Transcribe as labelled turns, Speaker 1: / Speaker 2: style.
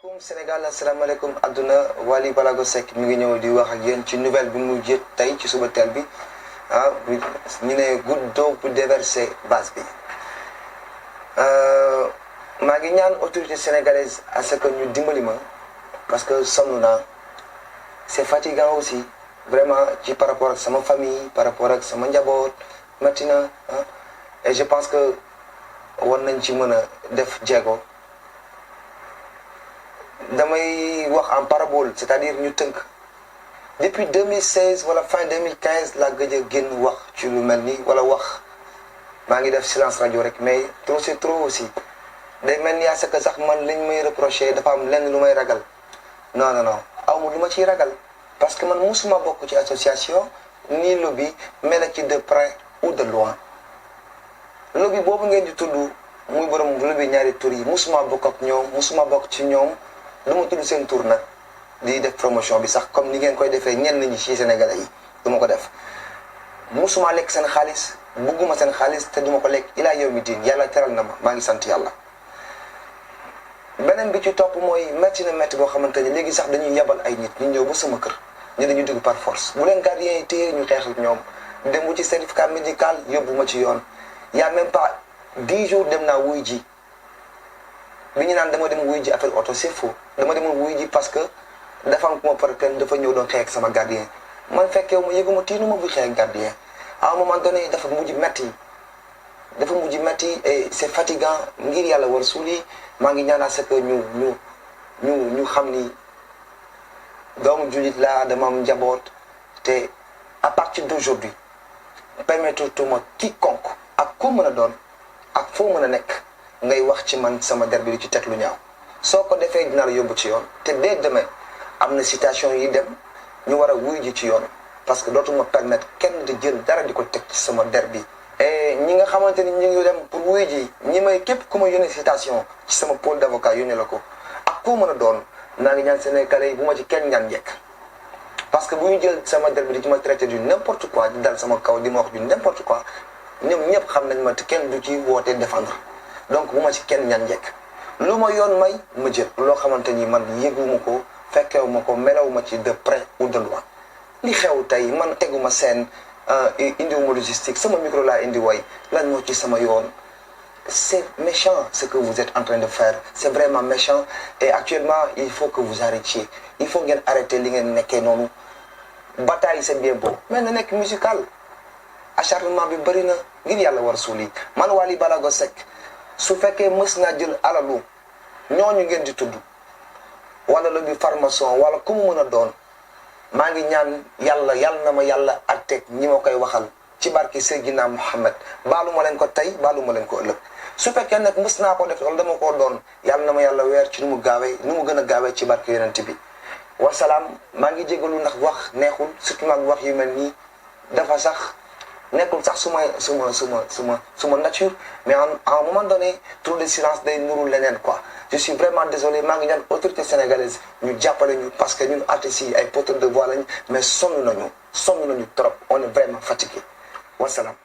Speaker 1: asalaamaaleykum Sénégal asalaamaaleykum adduna Wally Ballago Seck mi ngi ñëw di wax ak yéen ci nouvelle bi mu jët tey ci suba teel bi ñu ne goutte d'eau pour déverser base bi maa ngi ñaan autorité sénégalaise à ce que ñu dimbali ma parce que sonn naa c'est fatigant aussi vraiment ci par rapport ak sama famille par rapport ak sama njaboot métti na et je pense que war nañ ci mën a def jéego. damay wax en parabole c'est-à-dire ñu tënk depuis 2016 wala fin 2015 la gëj a génn wax ci lu mel nii wala wax maa ngi def silence rajo rek mais trop c'est trop aussi day mel ni à ce que sax man liñ may reproché dafa am lenn lu may ragal non aw ma lu ma ciy ragal parce que man musuma bokk ci association ni lobby mel ci de près ou de loin lobby boobu ngeen di tudd muy borom lobby ñaari tur yi musuma bokk ak ñoom musuma bokk ci ñoom. du ma tudd seen tour nag di def promotion bi sax comme ni ngeen koy defee ñenn ñi ci Sénégalais yi du ma ko def musuma lekk seen xaalis bugguma seen xaalis te duma ko lekk ilaa yow mi diin yàlla teral na ma maa ngi sant yàlla. beneen bi ci topp mooy métti na métti boo xamante ni léegi sax dañuy yebal ay nit ñu ñëw ba sama kër ñu dañuy dugg par force bu leen gardien yi téye ñu xeex ak ñoom dem wu ci certificat médical yóbbu ma ci yoon y a même pas 10 jours dem naa wuy ji. bi ñu naan dama dem wuy ji affaire oto c'est faux dama demoon wuy ji parce que dafa am ku ma par kenn dafa ñëw doon xeex ak sama gardien man fekkee ma yëguma tiinuma bu xeex ak gardien à un moment donné dafa mujj metti et c'est fatigant ngir yàlla war suuli maa ngi ñaan à ce que ñu xam ni doomu jullit laa dama am njaboot te à partir d'aujourd'hui permettre tuma quiconque ak ku mën a doon ak foo mën a nekk ngay wax ci man sama der bi di ci teg lu ñaaw soo ko defee dina la yóbbu ci yoon te dès demain am na citation yi dem ñu war a wuy ji ci yoon parce que dootuma permettre kenn di jël dara di ko teg ci sama der bi. et ñi nga xamante ni ñu ngi dem pour wuy ji ñi may képp ku ma yónnee citation ci sama pôle d'avocat yónnee la ko ak koo mën a doon naa ngi ñaan Sénégalais yi bu ma ci kenn ñaan njëkk parce que bu ñu jël sama der bi di ci ma traité du n'importe quoi di dal sama kaw di ma wax du n'importe quoi ñoom ñëpp xam nañ ma te kenn du ci wootee défendre. donc bu ma ci kenn ñaan njëkk lu ma yoon may ma jël loo xamante ni man yëguma ko fekkewuma ko melawuma ci de près ou de loin li xew tey man teguma seen indiwuma logistique sama micro laa indi way lan moo ci sama yoon c'est méchant ce que vous êtes en train de faire c'est vraiment méchant et actuellement il faut que vous arrêtiez il faut ngeen arrêter li ngeen nekkee noonu bataille c'est bien beau mais na nekk musical acharnement bi bëri na ngir yàlla war suuli man Wally Ballago Seck su fekkee mës naa jël alalu ñooñu ngeen di tudd wala lu bi farmason wala ku mu mën a doon maa ngi ñaan yàlla na ma yàlla atteeg ñi ma koy waxal ci barki Seydina Muhammad baalu ma leen ko tey baalu ma leen ko ëllëg su fekkee nag mës naa ko def wala dama koo doon yàlla na ma yàlla weer ci nu mu gën a gaawee ci barki yonent bi wasalaam maa ngi jégalu ndax wax neexul surtout nag wax yu mel nii dafa sax nekkul sax suma nature mais à un moment donné trop de silence day nuru leneen quoi je suis vraiment désolé maa ngi ñaan autorité sénégalaise ñu jàppale ñu parce que ñun artistes yi ay porteurs de voix lañ mais sonn nañu trop on est vraiment fatigué wasalaam